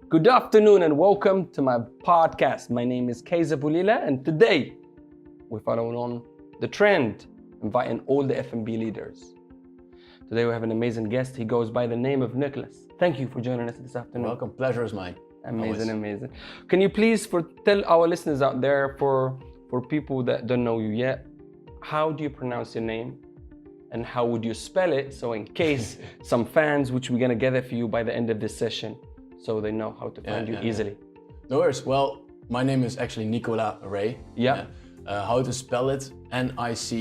Good afternoon and welcome to my podcast. My name is Kayzar and today we're following on the trend, inviting all the F&B leaders. Today we have an amazing guest. He goes by the name of Nicolas. Thank you for joining us this afternoon. Welcome, pleasure is mine. Amazing. Can you please tell our listeners out there, for people that don't know you yet, how do you pronounce your name and how would you spell it? So in case some fans, which we're gonna gather for you by the end of this session, so they know how to find you easily. No worries. Well, my name is actually Nicolas Rey. How to spell it? Nicolas,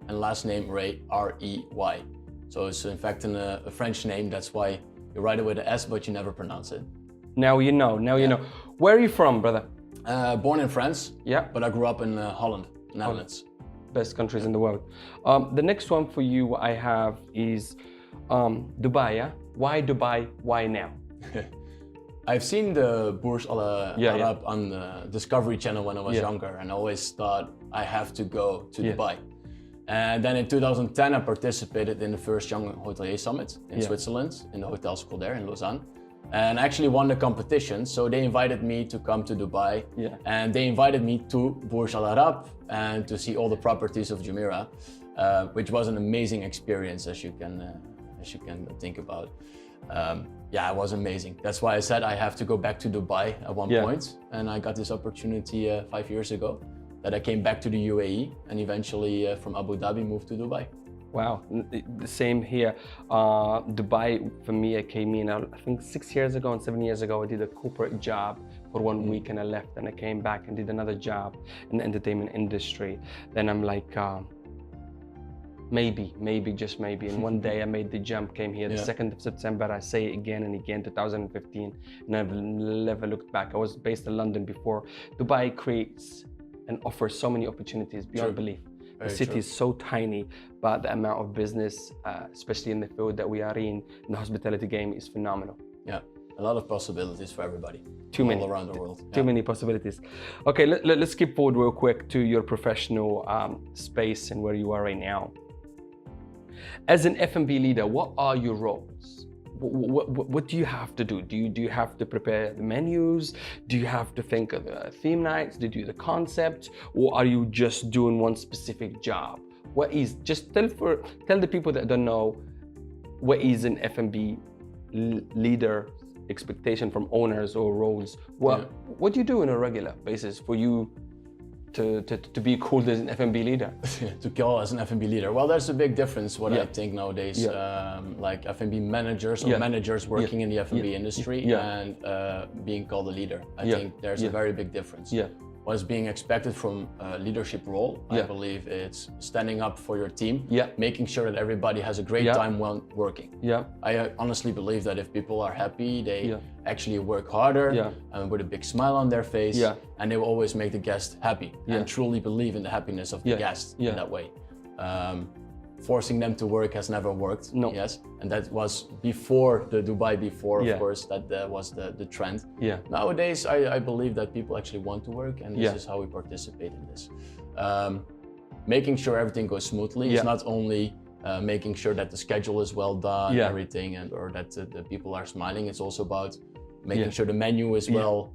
and last name Rey, R-E-Y. So it's in fact a French name. That's why you write it with an S, but you never pronounce it. Now you know. You know. Where are you from, brother? Born in France. Yeah. But I grew up in Holland, Netherlands. Best countries in the world. The next one for you I have is Dubai. Yeah? Why Dubai? Why now? I've seen the Burj Al Arab on the Discovery Channel when I was younger, and I always thought I have to go to Dubai. And then in 2010, I participated in the first Young Hotelier Summit in Switzerland, in the hotel school there in Lausanne. And I actually won the competition, so they invited me to come to Dubai. And they invited me to Burj Al Arab and to see all the properties of Jumeirah, which was an amazing experience, as you can think about. It was amazing. That's why I said I have to go back to Dubai at one point. And I got this opportunity 5 years ago that I came back to the UAE and eventually from Abu Dhabi moved to Dubai. Wow, the same here. Dubai, for me, I came in, I think 6 years ago and 7 years ago, I did a corporate job for 1 week and I left and I came back and did another job in the entertainment industry. Then I'm like, maybe, just maybe. And one day I made the jump, came here the 2nd of September. I say it again and again, 2015, and I've never looked back. I was based in London before. Dubai creates and offers so many opportunities beyond belief. The city is so tiny, but the amount of business, especially in the field that we are in the hospitality game, is phenomenal. Yeah, a lot of possibilities for everybody. All around the world. Too many possibilities. Okay, let's skip forward real quick to your professional space and where you are right now. As an F&B leader, what are your roles? What do you have to do? Do you have to prepare the menus? Do you have to think of the theme nights? Do you do the concept? Or are you just doing one specific job? What is, just tell the people that don't know, what is an F&B leader expectation from owners or roles? What do you do on a regular basis for you to be called as an F&B leader? To call as an F&B leader. Well, there's a big difference what I think nowadays, like F&B managers or managers working in the F&B industry and being called a leader. I think there's a very big difference. What is being expected from a leadership role, I believe it's standing up for your team, making sure that everybody has a great time while working. I honestly believe that if people are happy, they actually work harder and with a big smile on their face, and they will always make the guest happy and truly believe in the happiness of the guest in that way. Forcing them to work has never worked. And that was before the Dubai, of course, that was the trend. Nowadays, I believe that people actually want to work, and this is how we participate in this. Making sure everything goes smoothly is not only making sure that the schedule is well done, everything, or that the people are smiling. It's also about making sure the menu is well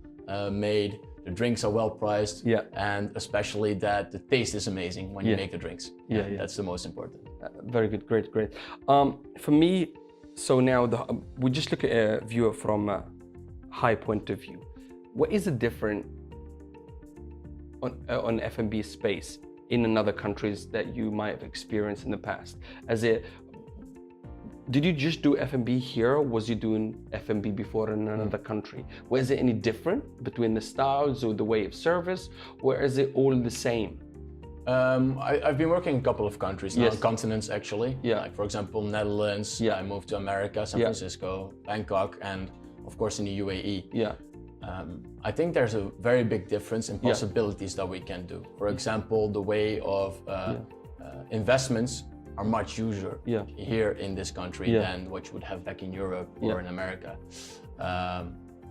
made, the drinks are well priced, and especially that the taste is amazing when you make the drinks. That's the most important. Very good, great. For me, so now we just look at a viewer from a high point of view. What is the difference on F&B space in another countries that you might have experienced in the past? Did you just do F&B here, or was you doing F&B before in another country? Was it any different between the styles or the way of service, or is it all the same? I've been working in a couple of countries now, continents actually. Like for example, Netherlands, I moved to America, San Francisco, Bangkok, and of course in the UAE. I think there's a very big difference in possibilities that we can do. For example, the way of investments are much usual here in this country than what you would have back in Europe or in America.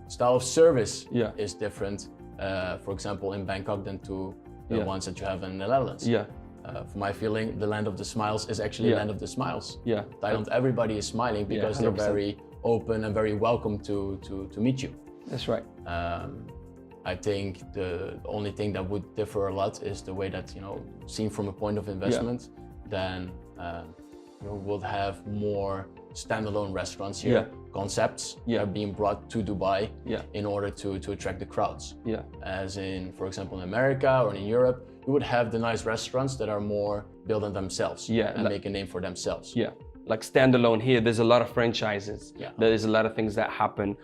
Style of service is different, for example, in Bangkok than to the ones that you have in the Netherlands. For my feeling, the land of the smiles is actually the land of the smiles. Thailand, everybody is smiling because they're very open and very welcome to meet you. That's right. I think the only thing that would differ a lot is the way that, seen from a point of investment, then we'll have more standalone restaurants here, concepts that are being brought to Dubai in order to attract the crowds. As in, for example, in America or in Europe, you would have the nice restaurants that are more built on themselves and make a name for themselves. Like standalone here, there's a lot of franchises. There is a lot of things that happen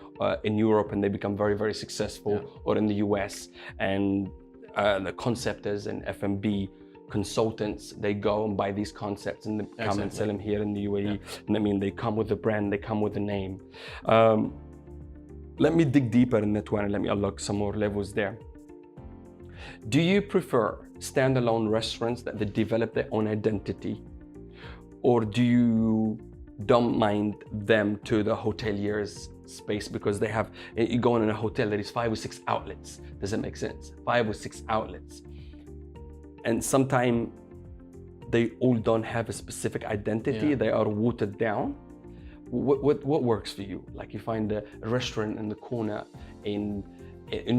in Europe and they become very, very successful, or in the US. And the conceptors and F&B consultants, they go and buy these concepts and they come and sell them here in the UAE. And I mean, they come with a brand, they come with a name. Let me dig deeper in that one and let me unlock some more levels there. Do you prefer standalone restaurants that they develop their own identity? Or do you don't mind them to the hoteliers space because they have, you go in a hotel, there is 5 or 6 outlets. Does that make sense? 5 or 6 outlets. And sometimes they all don't have a specific identity. They are watered down. What works for you? Like you find a restaurant in the corner in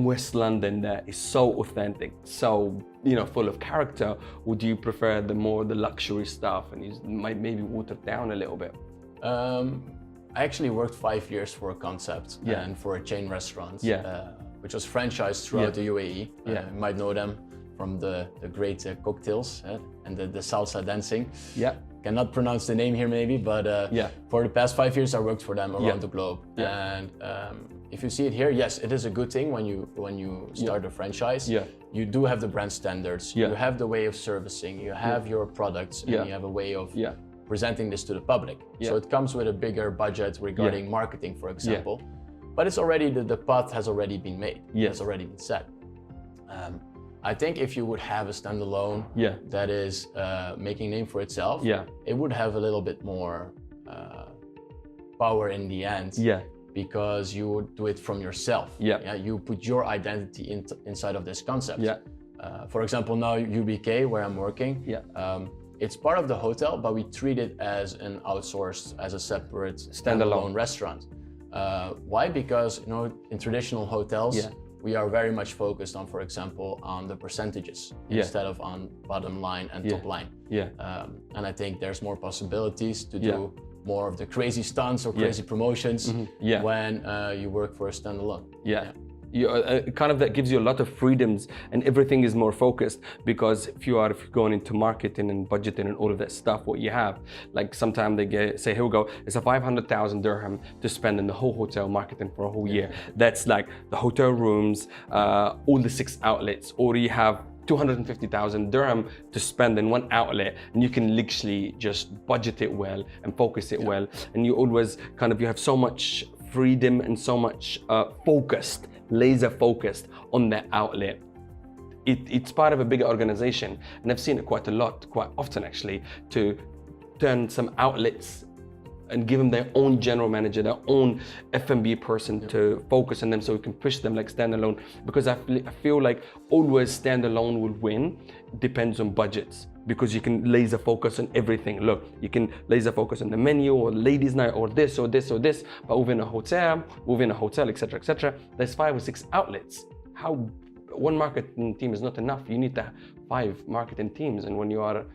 West London that is so authentic, so full of character, or do you prefer the luxury stuff and is maybe watered down a little bit? I actually worked 5 years for a concept and for a chain restaurant, which was franchised throughout the UAE. You might know them from the great cocktails and the salsa dancing. Cannot pronounce the name here maybe, but for the past 5 years I worked for them around the globe. And if you see it here, yes, it is a good thing when you start a franchise. You do have the brand standards, you have the way of servicing, you have your products, and you have a way of presenting this to the public. So it comes with a bigger budget regarding marketing, for example. But it's already, the path has already been made, has already been set. I think if you would have a standalone that is making a name for itself, it would have a little bit more power in the end, because you would do it from yourself. You put your identity inside of this concept. For example, now UBK, where I'm working, it's part of the hotel, but we treat it as an outsourced, as a separate standalone restaurant. Why? Because in traditional hotels, we are very much focused on, for example, on the percentages instead of on bottom line and top line. And I think there's more possibilities to do more of the crazy stunts or crazy promotions when you work for a standalone. You kind of that gives you a lot of freedoms and everything is more focused, because if you're going into marketing and budgeting and all of that stuff, what you have, like sometimes they say, here we go, it's a 500,000 dirham to spend in the whole hotel marketing for a whole year. That's like the hotel rooms, all the 6 outlets, or you have 250,000 dirham to spend in one outlet, and you can literally just budget it well and focus it well. And you always you have so much freedom and so much laser focused on that outlet. It's part of a bigger organization, and I've seen it quite often actually, to turn some outlets and give them their own general manager, their own F&B person to focus on them, so we can push them like standalone. Because I feel like always standalone will win, depends on budgets, because you can laser focus on everything. Look, you can laser focus on the menu or ladies night or this or this or this, but within a hotel, etc., there's 5 or 6 outlets. How one marketing team is not enough. You need to have 5 marketing teams, and when you are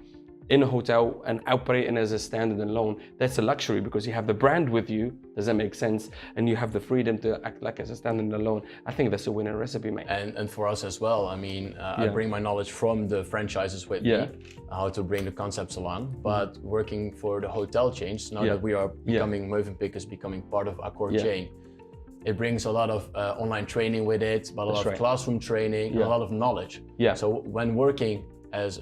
in a hotel and operating as a standalone, that's a luxury, because you have the brand with you. Does that make sense? And you have the freedom to act like as a standalone. I think that's a winning recipe, mate. And for us as well. I mean, I bring my knowledge from the franchises with me, how to bring the concepts along. But working for the hotel chains, now that we are becoming, Movenpick is becoming part of Accor chain, it brings a lot of online training with it, but a lot of classroom training, a lot of knowledge. So when working as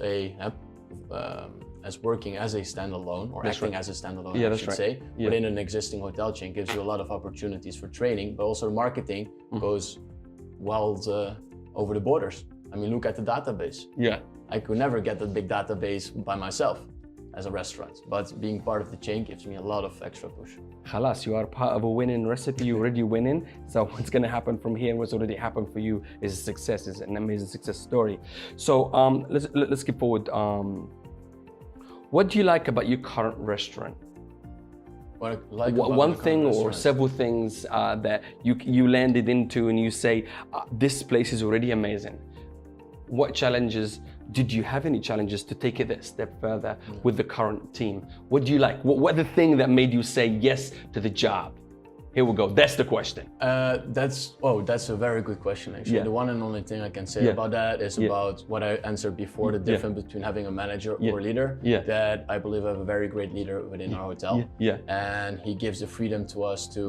working as a standalone, or acting as a standalone, I should say, within an existing hotel chain, gives you a lot of opportunities for training, but also marketing goes over the borders. I mean, look at the database. I could never get that big database by myself as a restaurant, but being part of the chain gives me a lot of extra push. Khalas, you are part of a winning recipe, you're already winning. So what's gonna happen from here and what's already happened for you is a success, is an amazing success story. So let's skip forward. What do you like about your current restaurant? What I like about one the thing or restaurants. several things that you landed into and you say, this place is already amazing. What challenges, did you have any challenges to take it a step further with the current team? What do you like? What the thing that made you say yes to the job? Here we go, that's the question. That's a very good question actually. Yeah. The one and only thing I can say about that is about what I answered before, the difference between having a manager or a leader. That I believe I have a very great leader within our hotel. And he gives the freedom to us to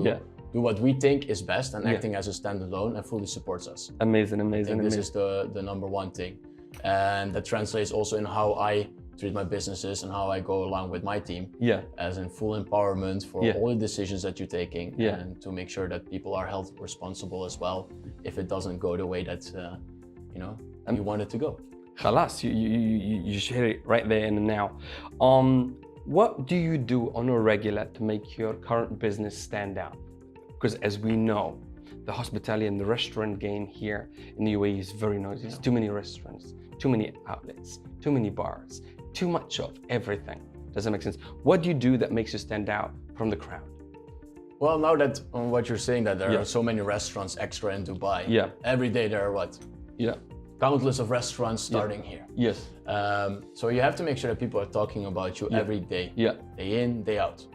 do what we think is best and acting as a standalone and fully supports us. Amazing, amazing, I think this is the number one thing. And that translates also in how I treat my businesses and how I go along with my team. As in full empowerment for all the decisions that you're taking and to make sure that people are held responsible as well if it doesn't go the way that you want it to go. Khalas, you share it right there and now. What do you do on a regular to make your current business stand out? Because as we know, the hospitality and the restaurant game here in the UAE is very noisy. There's too many restaurants, too many outlets, too many bars, too much of everything. Does that make sense? What do you do that makes you stand out from the crowd? Well, now that on what you're saying that there are so many restaurants extra in Dubai. Every day there are what? Countless of restaurants starting here. Yes. So you have to make sure that people are talking about you every day. Day in, day out.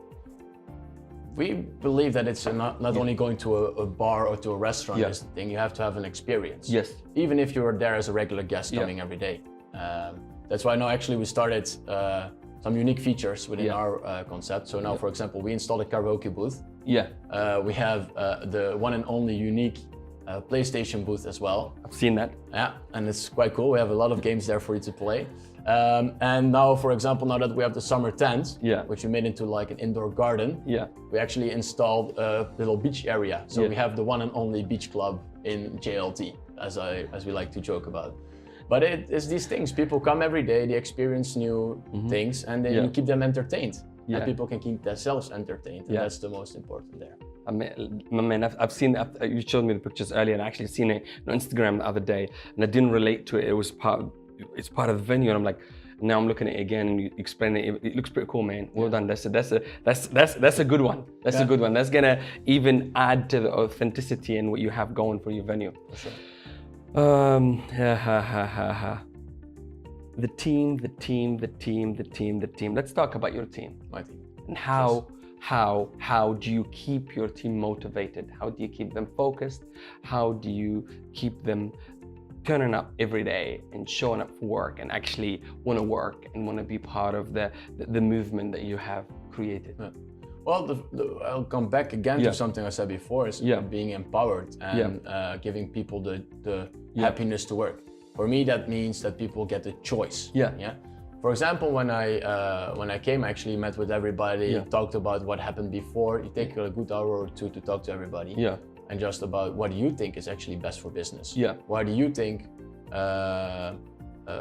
We believe that it's not only going to a bar or to a restaurant is the thing, you have to have an experience. Even if you're there as a regular guest coming every day. That's why now actually we started some unique features within our concept. So now, for example, we installed a karaoke booth. We have the one and only unique PlayStation booth as well. I've seen that. And it's quite cool. We have a lot of games there for you to play. And now, for example, now that we have the summer tent, which we made into like an indoor garden, we actually installed a little beach area. So we have the one and only beach club in JLT, as we like to joke about. But it's these things. People come every day, they experience new things, and then you keep them entertained. And people can keep themselves entertained, and that's the most important there. I mean, I've seen, you showed me the pictures earlier, and I actually seen it on Instagram the other day, and I didn't relate to it. It's part of the venue, and I'm like, now I'm looking at it again, and you explain it. It looks pretty cool, man. Well done. That's a good one. That's a good one. That's gonna even add to the authenticity and what you have going for your venue. For sure. The team. Let's talk about your team. My team. And how do you keep your team motivated? How do you keep them focused? How do you keep them turning up every day and showing up for work and actually want to work and want to be part of the movement that you have created? Well, I'll come back again to something I said before, is being empowered and giving people the happiness to work. For me, that means that people get a choice. For example, when I came, I actually met with everybody, talked about what happened before. You take a good hour or two to talk to everybody. And just about what do you think is actually best for business? Why do you think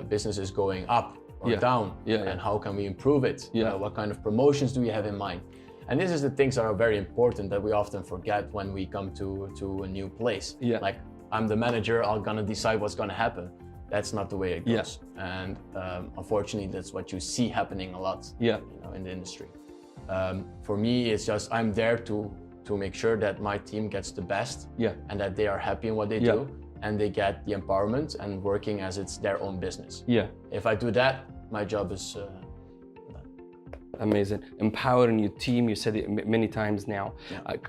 business is going up or down? And how can we improve it? What kind of promotions do we have in mind? And this is the things that are very important that we often forget when we come to a new place. Like, I'm the manager, I'm gonna decide what's gonna happen. That's not the way it goes. And unfortunately, that's what you see happening a lot in the industry. For me, it's just, I'm there to make sure that my team gets the best and that they are happy in what they do and they get the empowerment and working as it's their own business. If I do that, my job is done. Amazing. Empowering your team, you said it many times now,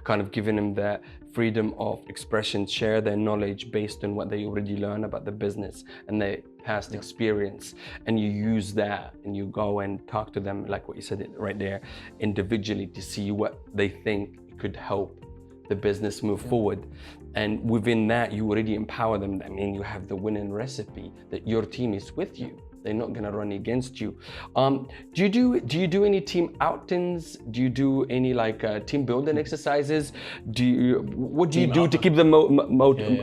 kind of giving them the freedom of expression, share their knowledge based on what they already learn about the business and their past experience. And you use that and you go and talk to them, like what you said right there, individually to see what they think could help the business move forward. And within that, you already empower them. I mean, you have the winning recipe that your team is with you. They're not gonna run against you. Do you do any team outings? Do you do any like team building exercises? What do you do to keep them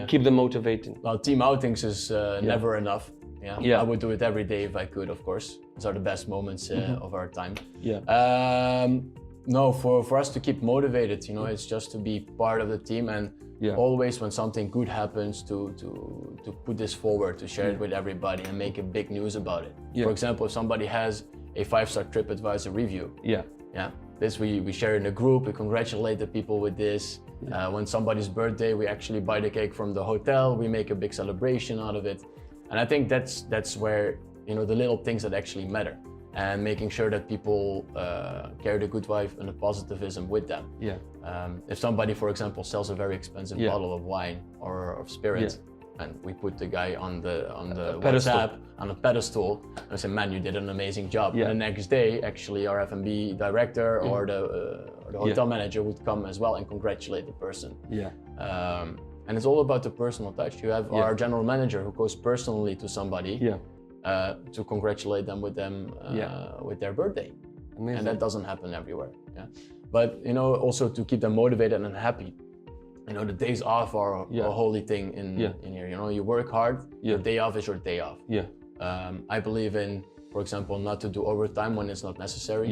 keep them motivated? Well, team outings is never enough. I would do it every day if I could, of course. Those are the best moments of our time. No, for us to keep motivated, it's just to be part of the team and always when something good happens to put this forward, to share it with everybody and make a big news about it. For example, if somebody has a 5-star TripAdvisor review, This we share in a group, we congratulate the people with this. When somebody's birthday, we actually buy the cake from the hotel, we make a big celebration out of it. And I think that's where, you know, the little things that actually matter, and making sure that people carry the good vibe and the positivism with them. Yeah. If somebody, for example, sells a very expensive bottle of wine or of spirits, and we put the guy on the WhatsApp on a pedestal and say, man, you did an amazing job. And the next day, actually, our F&B director or the hotel manager would come as well and congratulate the person. And it's all about the personal touch. You have our general manager who goes personally to somebody to congratulate them with their birthday. Amazing. And that doesn't happen everywhere. But you know, also to keep them motivated and happy. You know, the days off are a holy thing in here. You know, you work hard, your day off is your day off. I believe in, for example, not to do overtime when it's not necessary.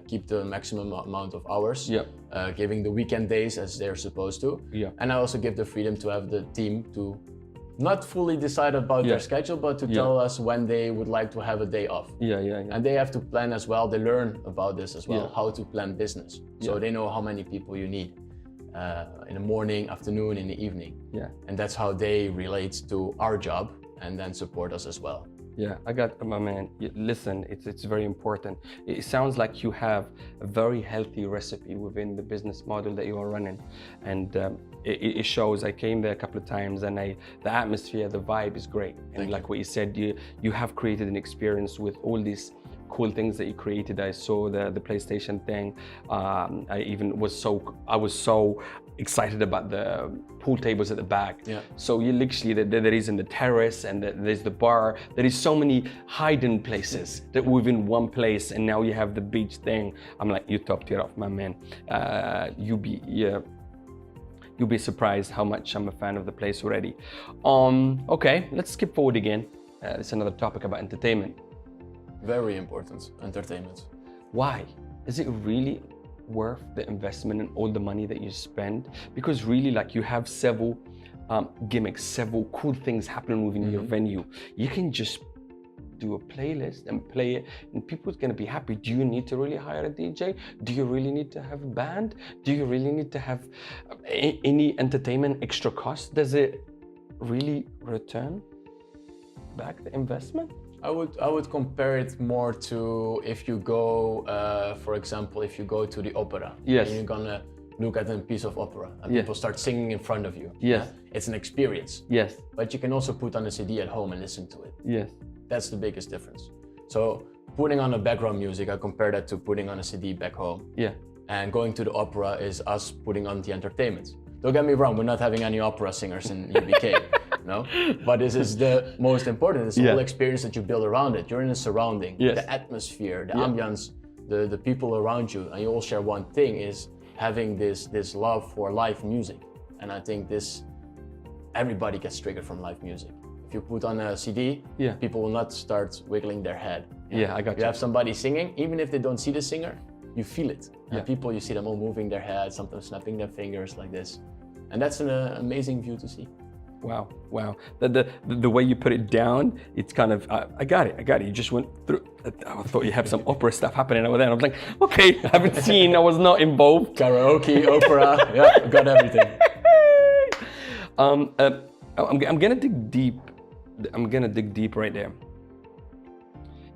Keep the maximum amount of hours. Giving the weekend days as they're supposed to. And I also give the freedom to have the team to not fully decide about their schedule, but to tell us when they would like to have a day off. And they have to plan as well. They learn about this as well, how to plan business. So they know how many people you need. In the morning, afternoon, in the evening. And that's how they relate to our job and then support us as well. I got my man. Listen, it's very important. It sounds like you have a very healthy recipe within the business model that you are running, and it shows. I came there a couple of times, and the atmosphere, the vibe is great. And like what you said, you have created an experience with all these cool things that you created. I saw the PlayStation thing. I was so excited about the pool tables at the back. So you literally, there is in the terrace, and there's the bar. There is so many hidden places that within one place, and now you have the beach thing. I'm like, you topped it off, my man. You'll be surprised how much I'm a fan of the place already. Okay, let's skip forward again. It's another topic about entertainment. Very important, entertainment. Why? Is it really worth the investment and all the money that you spend? Because really, like, you have several gimmicks, several cool things happening within your venue. You can just do a playlist and play it, and people's gonna be happy. Do you need to really hire a DJ? Do you really need to have a band? Do you really need to have any entertainment extra cost? Does it really return back the investment? I would compare it more to if you go, for example, if you go to the opera, and you're gonna look at a piece of opera and people start singing in front of you. It's an experience. But you can also put on a CD at home and listen to it. That's the biggest difference. So putting on a background music, I compare that to putting on a CD back home. And going to the opera is us putting on the entertainment. Don't get me wrong, we're not having any opera singers in UBK. No, but this is the most important. It's the whole experience that you build around it. You're in a surrounding, the atmosphere, the ambience, the people around you, and you all share one thing: is having this love for live music. And I think everybody gets triggered from live music. If you put on a CD, people will not start wiggling their head. I got you. You have somebody singing, even if they don't see the singer, you feel it. And people, you see them all moving their heads, sometimes snapping their fingers like this, and that's an amazing view to see. Wow. The way you put it down, it's kind of, I got it. You just went through, I thought you had some opera stuff happening over there. And I was like, okay, I haven't seen, I was not involved. Karaoke, opera, I got everything. I'm gonna dig deep. I'm gonna dig deep right there.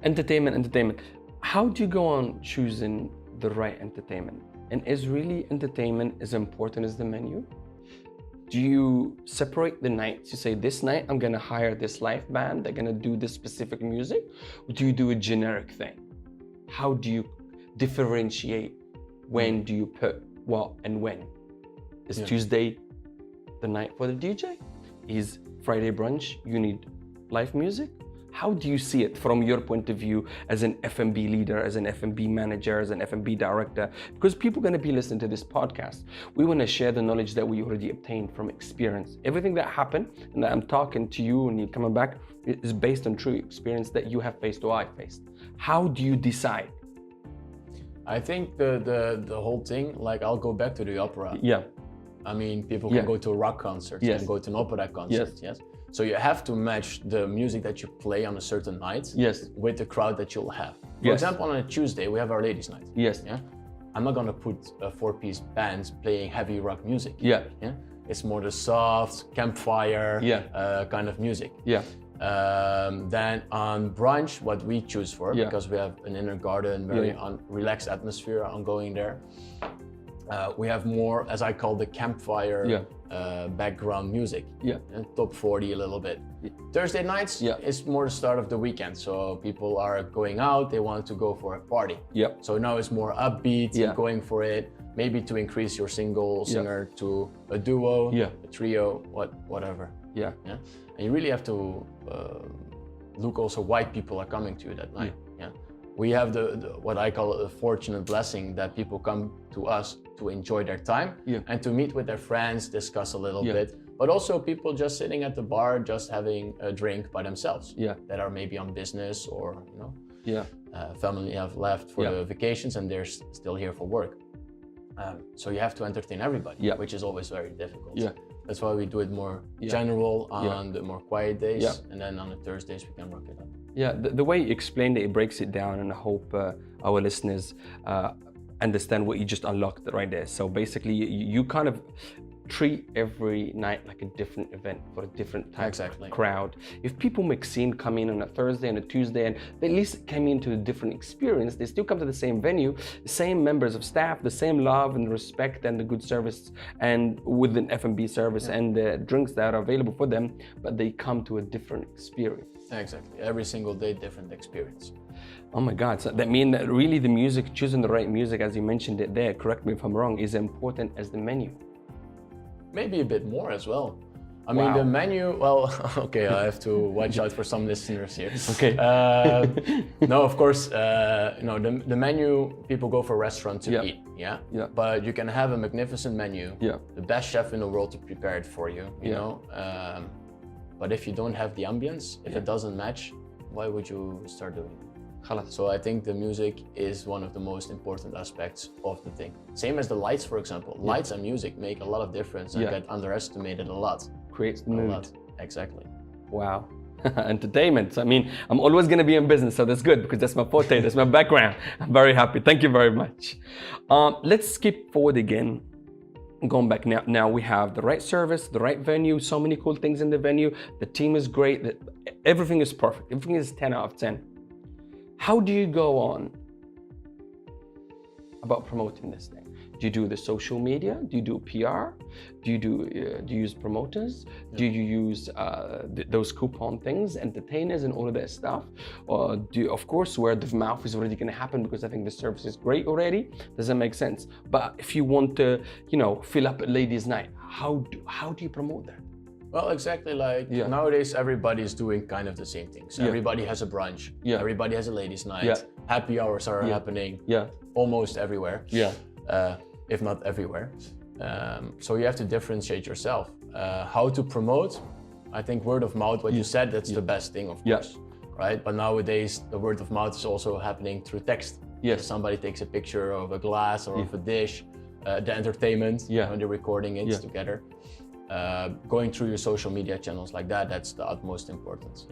Entertainment. How do you go on choosing the right entertainment? And is really entertainment as important as the menu? Do you separate the nights? You say, this night I'm gonna hire this live band, they're gonna do this specific music? Or do you do a generic thing? How do you differentiate? When do you put what and when? Is Tuesday the night for the DJ? Is Friday brunch, you need live music? How do you see it from your point of view as an F&B leader, as an F&B manager, as an F&B director? Because people are going to be listening to this podcast. We want to share the knowledge that we already obtained from experience. Everything that happened and that I'm talking to you and you're coming back is based on true experience that you have faced or I faced. How do you decide? I think the whole thing, like, I'll go back to the opera. I mean, people can go to a rock concert, can go to an opera concert, So you have to match the music that you play on a certain night with the crowd that you'll have. For example, on a Tuesday, we have Our Ladies' Night. I'm not gonna put a 4-piece band playing heavy rock music. Yeah. It's more the soft campfire kind of music. Yeah. Then on brunch, what we choose for, because we have an inner garden, very relaxed atmosphere ongoing there. We have more, as I call the campfire background music. And top 40 a little bit. Thursday nights, it's more the start of the weekend. So people are going out, they want to go for a party. So now it's more upbeat, going for it. Maybe to increase your single singer to a duo, a trio, whatever. And you really have to look also why people are coming to you that night. We have the what I call a fortunate blessing that people come to us to enjoy their time and to meet with their friends, discuss a little bit, but also people just sitting at the bar, just having a drink by themselves that are maybe on business or family have left for the vacations and they're still here for work. So you have to entertain everybody, which is always very difficult. That's why we do it more general on the more quiet days, and then on the Thursdays we can rock it up. The way you explained it, it breaks it down, and I hope our listeners understand what you just unlocked right there. So basically, you kind of treat every night like a different event for a different type of crowd. If people mix in, come in on a Thursday and a Tuesday, and they at least came into a different experience, they still come to the same venue, the same members of staff, the same love and respect and the good service, and with an F&B service and the drinks that are available for them, but they come to a different experience. Exactly. Every single day, different experience. Oh my God. So that means that really the music, choosing the right music, as you mentioned it there, correct me if I'm wrong, is important as the menu. Maybe a bit more as well. I mean, the menu, well, okay, I have to watch out for some listeners here. Okay. No, of course, the menu, people go for a restaurant to eat, but you can have a magnificent menu, the best chef in the world to prepare it for you, you know. But if you don't have the ambience, if it doesn't match, why would you start doing it? So I think the music is one of the most important aspects of the thing. Same as the lights, for example. Lights and music make a lot of difference and get underestimated a lot. Creates the mood. A lot. Exactly. Wow. Entertainment. I mean, I'm always going to be in business, so that's good because that's my forte, that's my background. I'm very happy. Thank you very much. Let's skip forward again. Going back now we have the right service, the right venue, so many cool things in the venue. The team is great. Everything is perfect. Everything is 10 out of 10. How do you go on about promoting this thing? Do you do the social media? Do you do PR? Do you use promoters? Do you use those coupon things, entertainers and all of that stuff? Or do you, of course, word of mouth is already going to happen because I think the service is great already. Does that make sense? But if you want to, fill up a ladies' night, how do you promote that? Well, exactly like nowadays, everybody's doing kind of the same things. Everybody has a brunch. Everybody has a ladies' night. Happy hours are happening almost everywhere. If not everywhere. So you have to differentiate yourself. How to promote? I think word of mouth, what you said, that's the best thing, of course, right? But nowadays, the word of mouth is also happening through text. So somebody takes a picture of a glass or of a dish, the entertainment, when they're recording it together. Going through your social media channels like that, that's the utmost importance.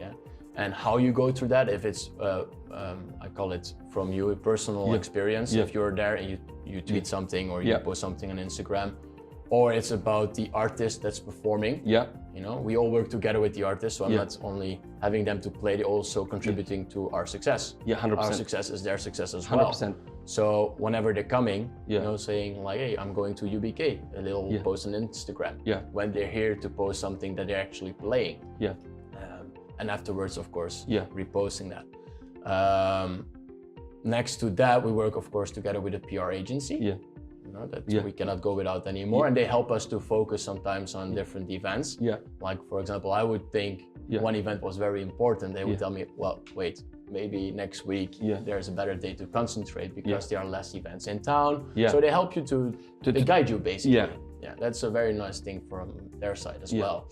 And how you go through that, if it's, I call it from you, a personal experience, if you're there and you tweet something or you post something on Instagram, or it's about the artist that's performing. We all work together with the artist, so I'm not only having them to play, they're also contributing to our success. 100%. Our success is their success as 100%. well. So whenever they're coming, saying like, hey, I'm going to UBK, a little post on Instagram. When they're here to post something that they're actually playing. And afterwards, of course, reposting that. Next to that, we work, of course, together with a PR agency. We cannot go without anymore. And they help us to focus sometimes on different events. Like, for example, I would think one event was very important. They would tell me, well, wait, maybe next week there's a better day to concentrate because there are less events in town. So they help you they guide you basically. That's a very nice thing from their side as well.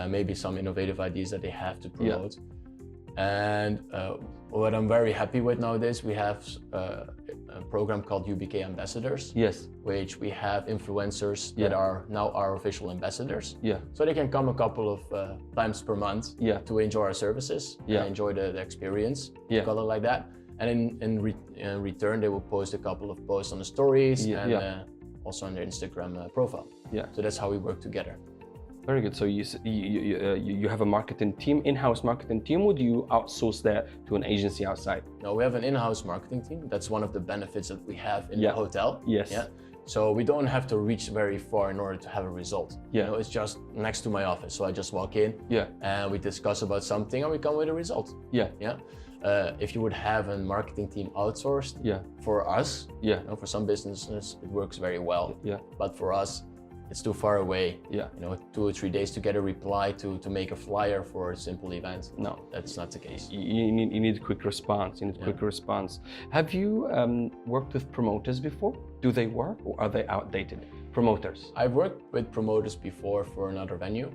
Maybe some innovative ideas that they have to promote. And what I'm very happy with nowadays, we have a program called UBK Ambassadors, which we have influencers that are now our official ambassadors. So they can come a couple of times per month to enjoy our services and enjoy the experience, call it like that. And in return, they will post a couple of posts on the stories and also on their Instagram profile. So that's how we work together. Very good. So you have a marketing team, in-house marketing team, or do you outsource that to an agency outside? No, we have an in-house marketing team. That's one of the benefits that we have in the hotel. Yes. Yeah. So we don't have to reach very far in order to have a result. You know, it's just next to my office. So I just walk in and we discuss about something and we come with a result. Yeah. If you would have a marketing team outsourced for us, you know, for some businesses, it works very well. But for us, it's too far away. You know, 2 or 3 days to get a reply to make a flyer for a simple event. No, that's not the case. You need quick response. You need quick response. Have you worked with promoters before? Do they work or are they outdated? Promoters. I've worked with promoters before for another venue.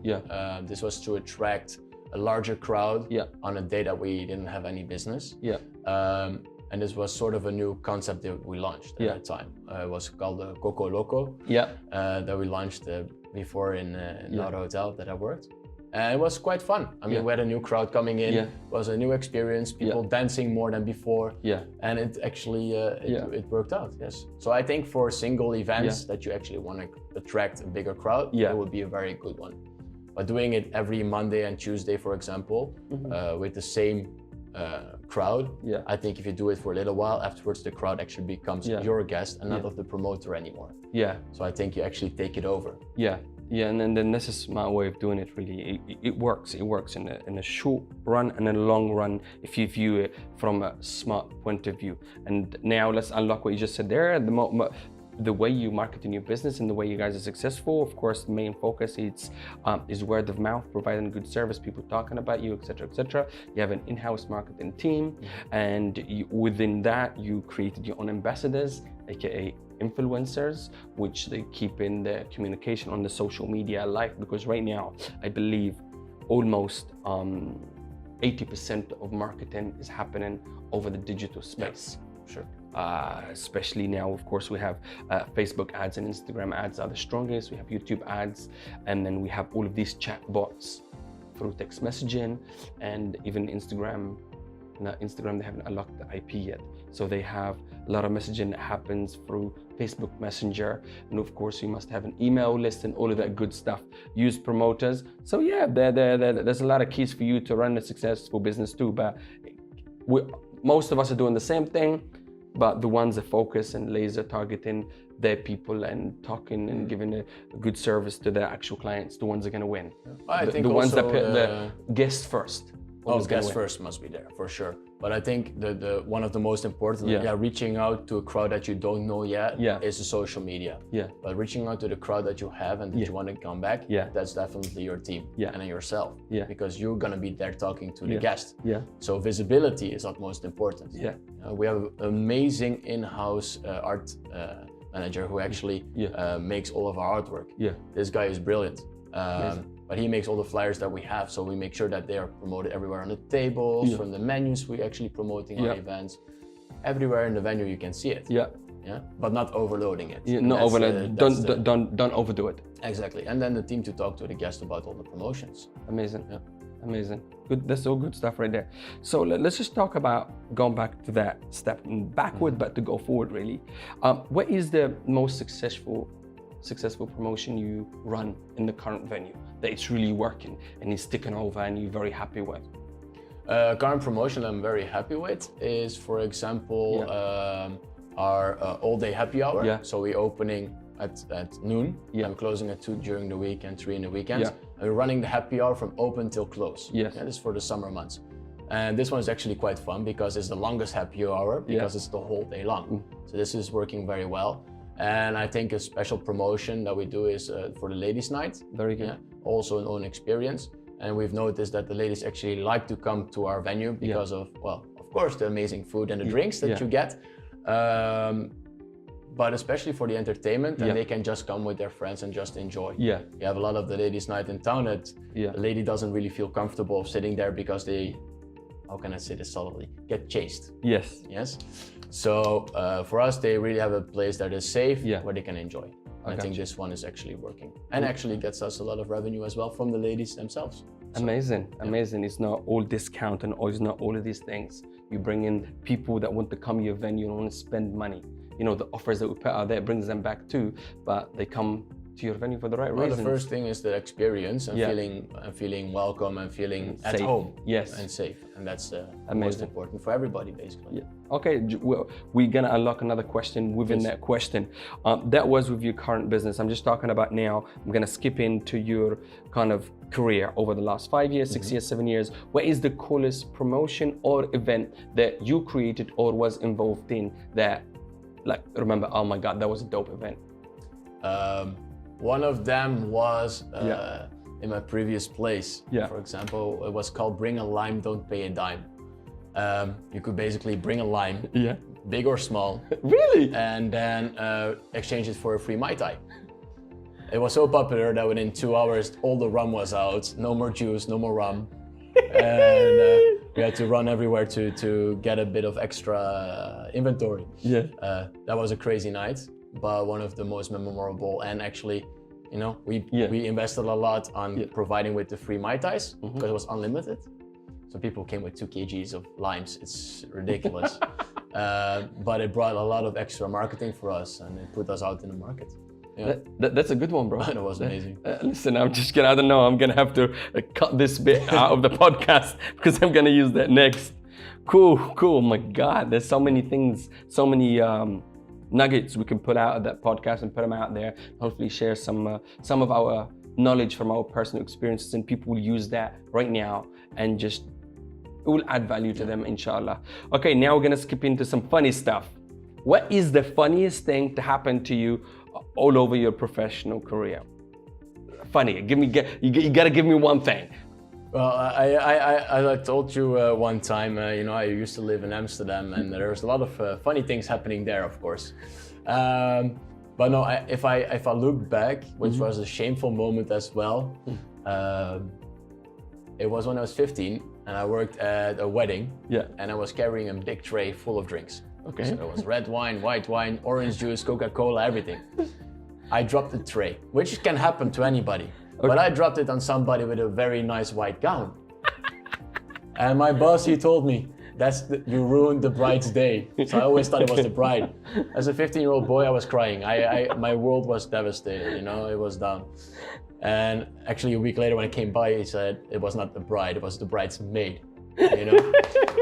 This was to attract a larger crowd on a day that we didn't have any business. And this was sort of a new concept that we launched at that time. It was called the Coco Loco. That we launched before in our hotel that I worked. And it was quite fun. I mean, we had a new crowd coming in. It was a new experience, people dancing more than before. And it actually, it worked out, yes. So I think for single events that you actually want to attract a bigger crowd, it would be a very good one. But doing it every Monday and Tuesday, for example, with the same crowd, I think if you do it for a little while, afterwards the crowd actually becomes your guest and not of the promoter anymore. So I think you actually take it over. And then this is my way of doing it. Really, it works. It works in a short run and a long run if you view it from a smart point of view. And now let's unlock what you just said there. The way you market in your business and the way you guys are successful, of course, the main focus is word of mouth, providing good service, people talking about you, etc., etc. You have an in-house marketing team, and within that, you created your own ambassadors, aka influencers, which they keep in the communication on the social media alive. Because right now, I believe almost 80% of marketing is happening over the digital space. Sure. Especially now, of course, we have Facebook ads and Instagram ads are the strongest. We have YouTube ads, and then we have all of these chat bots through text messaging, and even Instagram. Now, Instagram, they haven't unlocked the IP yet, so they have a lot of messaging that happens through Facebook Messenger, and of course, you must have an email list and all of that good stuff. Use promoters. So yeah, there's a lot of keys for you to run a successful business too. But most of us are doing the same thing. But the ones that focus and laser targeting their people and talking and giving a good service to their actual clients, the ones that are going to win. I think the ones that put the guest first. Guest first must be there for sure. But I think the one of the most important, reaching out to a crowd that you don't know yet is the social media. But reaching out to the crowd that you have and that you want to come back, that's definitely your team and yourself. Because you're gonna be there talking to the guest. So visibility is utmost important. We have an amazing in-house art manager who actually makes all of our artwork. This guy is brilliant. But he makes all the flyers that we have, so we make sure that they are promoted everywhere on the tables, from the menus we actually promoting our events. Everywhere in the venue you can see it. But not overloading it. Not overload. Don't overdo it. Exactly. And then the team to talk to the guest about all the promotions. Amazing. Amazing. Good. That's all good stuff right there. So let's just talk about going back to that step backward, but to go forward really. What is the most successful promotion you run in the current venue that it's really working and is sticking over and you're very happy with? Current promotion I'm very happy with is, for example, our all-day happy hour. So we're opening at noon and closing at 2 during the week and 3 in the weekends. And we're running the happy hour from open till close. This is for the summer months. And this one is actually quite fun because it's the longest happy hour because it's the whole day long. So this is working very well. And I think a special promotion that we do is for the ladies' night. Very good. Also an own experience. And we've noticed that the ladies actually like to come to our venue because of, well, of course, the amazing food and the drinks that you get. But especially for the entertainment, and they can just come with their friends and just enjoy. You have a lot of the ladies' night in town that the lady doesn't really feel comfortable sitting there because they, how can I say this subtly, get chased. Yes. So for us, they really have a place that is safe where they can enjoy. I think this one is actually working and actually gets us a lot of revenue as well from the ladies themselves. So, amazing. It's not all discount and it's not all of these things. You bring in people that want to come to your venue and want to spend money. You know, the offers that we put out there brings them back too, but they come to your venue for the right reasons. The first thing is the experience and feeling welcome and feeling at home. Yes. And safe. And that's most important for everybody, basically. Yeah. Okay, well, we're gonna unlock another question within that question. That was with your current business. I'm just talking about now. I'm gonna skip into your kind of career over the last 5 years, 6 years, 7 years. What is the coolest promotion or event that you created or was involved in that, like, remember, oh my God, that was a dope event? One of them was in my previous place. For example, it was called Bring a Lime, Don't Pay a Dime. You could basically bring a lime, big or small. Really? And then exchange it for a free Mai Tai. It was so popular that within 2 hours, all the rum was out. No more juice, no more rum. And we had to run everywhere to get a bit of extra inventory. That was a crazy night, but one of the most memorable. And actually, you know, we invested a lot on providing with the free Mai Tais because it was unlimited. So people came with 2 kgs of limes. It's ridiculous. But it brought a lot of extra marketing for us and it put us out in the market. That's a good one, bro. That was amazing. Listen, I'm gonna have to cut this bit out of the podcast because I'm gonna use that next. Cool. Oh my God, there's so many things, so many nuggets we can put out of that podcast and put them out there. Hopefully share some of our knowledge from our personal experiences, and people will use that right now and just, it will add value to them, inshallah. Okay, now we're gonna skip into some funny stuff. What is the funniest thing to happen to you all over your professional career? Funny, you gotta give me one thing. Well, as I told you one time, you know, I used to live in Amsterdam, and there's a lot of funny things happening there, of course. But no, if I look back, which was a shameful moment as well, it was when I was 15 and I worked at a wedding, and I was carrying a big tray full of drinks. Okay. So there was red wine, white wine, orange juice, Coca-Cola, everything. I dropped the tray, which can happen to anybody. Okay. But I dropped it on somebody with a very nice white gown. And my boss, he told me, you ruined the bride's day. So I always thought it was the bride. As a 15-year-old boy, I was crying. My world was devastated, you know, it was down. And actually a week later when I came by, he said it was not the bride, it was the bride's maid. You know,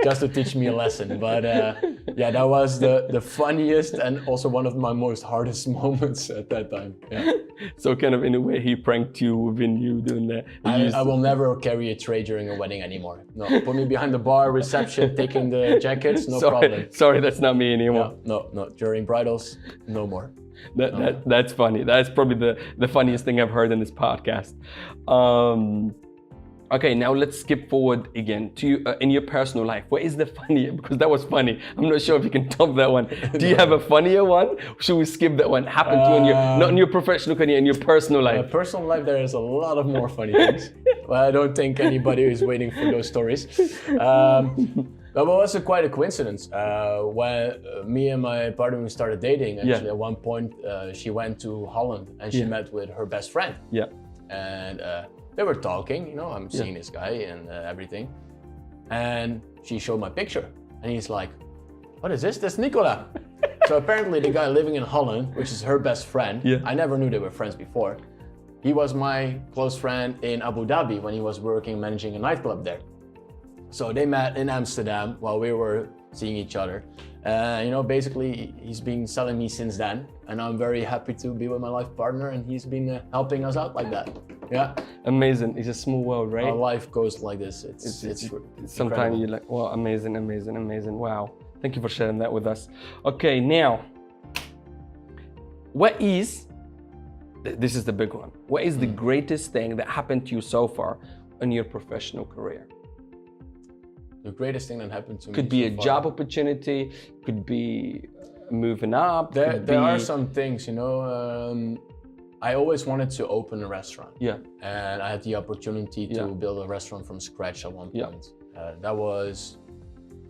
just to teach me a lesson. But yeah, that was the funniest and also one of my most hardest moments at that time. Yeah. So kind of in a way he pranked you within you doing that. I will never carry a tray during a wedding anymore. No, put me behind the bar, reception, taking the jackets, no problem. Sorry, that's not me anymore. No, during bridals, no more. That's funny. That's probably the funniest thing I've heard in this podcast. Okay, now let's skip forward again to you, in your personal life. What is the funny? Because that was funny. I'm not sure if you can top that one. Do you have a funnier one? Should we skip that one? Happened to you not in your professional career, in your personal life. Personal life, there is a lot of more funny things. Well, I don't think anybody is waiting for those stories. But it was quite a coincidence. When me and my partner, we started dating, actually at one point, she went to Holland and she met with her best friend. And they were talking, you know, I'm seeing this guy and everything. And she showed my picture and he's like, what is this? That's Nicolas. So apparently the guy living in Holland, which is her best friend, I never knew they were friends before. He was my close friend in Abu Dhabi when he was managing a nightclub there. So they met in Amsterdam while we were seeing each other. You know, basically he's been selling me since then, and I'm very happy to be with my life partner, and he's been helping us out like that. Yeah. Amazing. It's a small world, right? Our life goes like this. It's sometimes you're like, well, amazing. Wow. Thank you for sharing that with us. Okay, now, this is the big one. What is the greatest thing that happened to you so far in your professional career? The greatest thing that happened to me could be a job opportunity, could be moving up. There are some things, you know. I always wanted to open a restaurant. And I had the opportunity to build a restaurant from scratch at one point. That was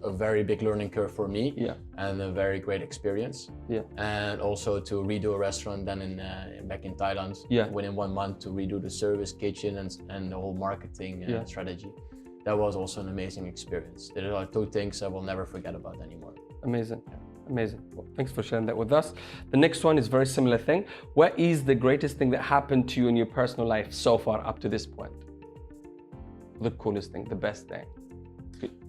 a very big learning curve for me and a very great experience. And also to redo a restaurant then back in Thailand within 1 month, to redo the service, kitchen and the whole marketing strategy. that was also an amazing experience. There are two things I will never forget about anymore. Amazing. Amazing. Well, thanks for sharing that with us. The next one is very similar thing. What is the greatest thing that happened to you in your personal life so far up to this point? The coolest thing, the best thing.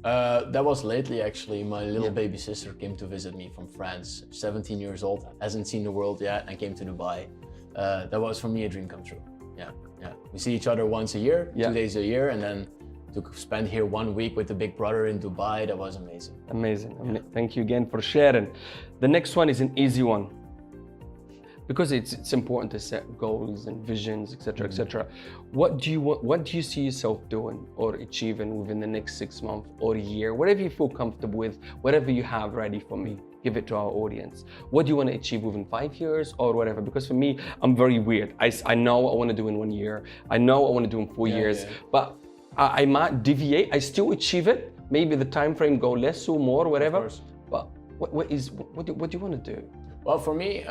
That was lately actually. My little baby sister came to visit me from France, 17 years old, hasn't seen the world yet, and came to Dubai. That was for me a dream come true. Yeah. We see each other once a year, 2 days a year, and then to spend here 1 week with the big brother in Dubai, that was amazing. Amazing. Thank you again for sharing. The next one is an easy one, because it's important to set goals and visions, etc., etc. What do you see yourself doing or achieving within the next 6 months or a year, whatever you feel comfortable with, whatever you have ready for me, give it to our audience. What do you want to achieve within 5 years or whatever? Because for me, I'm very weird. I know what I want to do in 1 year. I know what I want to do in 4 years, but I might deviate. I still achieve it. Maybe the time frame go less or more, whatever. But what do you want to do? Well, for me,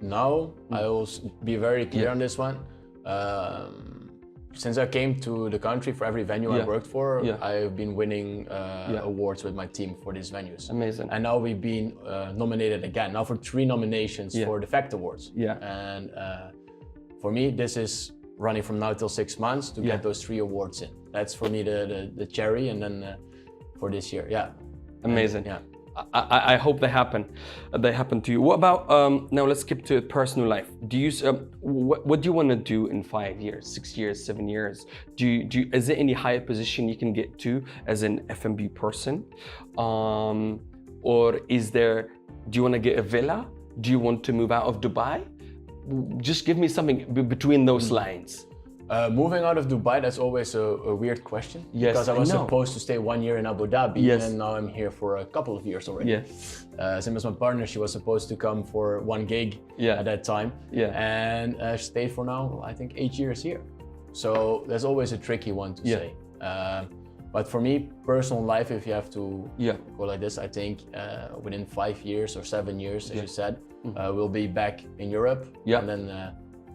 now I will be very clear on this one. Since I came to the country, for every venue I worked for, I've been winning awards with my team for these venues. Amazing. And now we've been nominated again, now for 3 nominations for the FACT Awards. And for me, this is running from now till 6 months to get those 3 awards in. That's for me the cherry, and then for this year, Amazing. And, I hope they happen to you. What about now? Let's skip to personal life. Do you what do you want to do in 5 years, 6 years, 7 years? Is there any higher position you can get to as an F&B person, or do you want to get a villa? Do you want to move out of Dubai? Just give me something between those lines. Moving out of Dubai, that's always a weird question. Yes, because I was supposed to stay 1 year in Abu Dhabi, and now I'm here for a couple of years already. Same as my partner, she was supposed to come for 1 gig at that time, and she stayed for now, I think 8 years here. So that's always a tricky one to say. But for me, personal life, if you have to go like this, I think within 5 years or 7 years, as you said, we'll be back in Europe, and then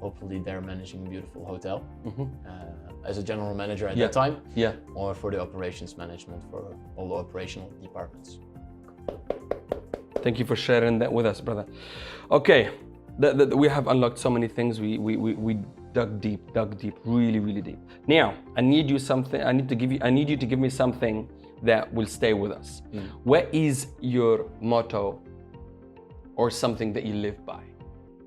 hopefully they're managing a beautiful hotel as a general manager at that time, or for the operations management for all the operational departments. Thank you for sharing that with us, brother. Okay, we have unlocked so many things. We dug deep, really deep. Now, I need you to give me something that will stay with us. What is your motto or something that you live by?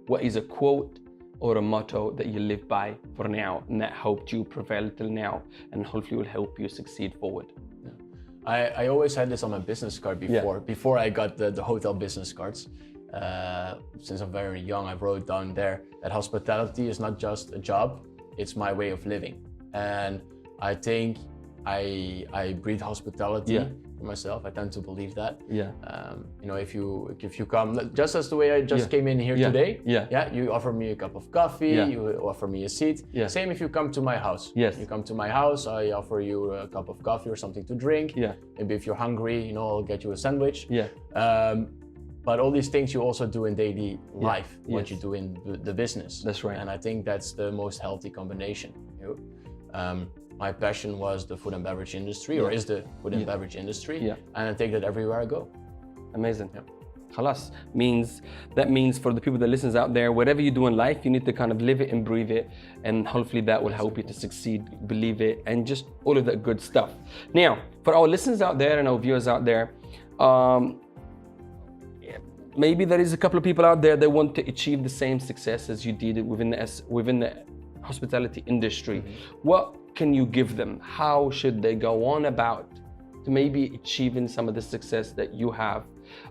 What is a quote or a motto that you live by for now and that helped you prevail till now and hopefully will help you succeed forward? I always had this on my business card before I got the hotel business cards. Since I'm very young, I wrote down there that hospitality is not just a job, it's my way of living. And I think I breathe hospitality for myself. I tend to believe that. You know, if you come, just as the way I just came in here today, you offer me a cup of coffee, you offer me a seat. Same if you come to my house. You come to my house, I offer you a cup of coffee or something to drink. Maybe if you're hungry, you know, I'll get you a sandwich. But all these things you also do in daily life, what you do in the business. That's right. And I think that's the most healthy combination. You know? My passion was the food and beverage industry, or is the food and beverage industry, and I take that everywhere I go. Amazing. Khalas that means for the people that listens out there, whatever you do in life, you need to kind of live it and breathe it, and hopefully that will help you to succeed, believe it, and just all of that good stuff. Now, for our listeners out there and our viewers out there, maybe there is a couple of people out there that want to achieve the same success as you did within the hospitality industry. What can you give them? How should they go on about to maybe achieving some of the success that you have?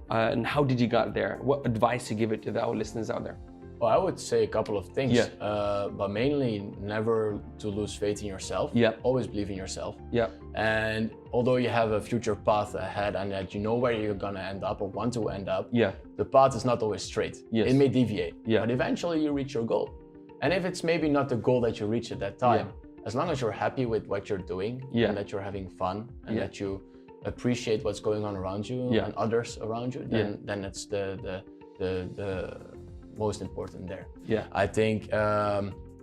And how did you get there? What advice you give it to our listeners out there? Well, I would say a couple of things, but mainly never to lose faith in yourself. Always believe in yourself. And although you have a future path ahead and that you know where you're gonna end up or want to end up, the path is not always straight. It may deviate, but eventually you reach your goal. And if it's maybe not the goal that you reach at that time, as long as you're happy with what you're doing and that you're having fun and that you appreciate what's going on around you and others around you, then it's the most important there. I think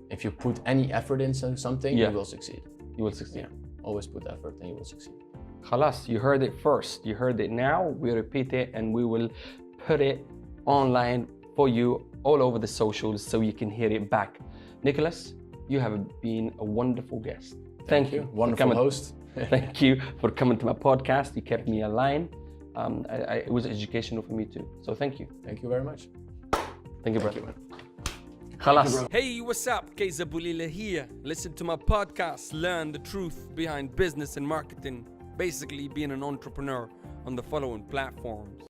if you put any effort into something, you will succeed. You will succeed. always put effort and you will succeed. Khalas, you heard it first. You heard it now. We repeat it and we will put it online for you all over the socials so you can hear it back. Nicolas, you have been a wonderful guest. Thank you. Wonderful host. Thank you for coming to my podcast. You kept me aligned. It was educational for me too. So thank you. Thank you very much. Thank you, brother. Khalas. Hey, what's up? Kayzar here. Listen to my podcast, learn the truth behind business and marketing. Basically being an entrepreneur on the following platforms.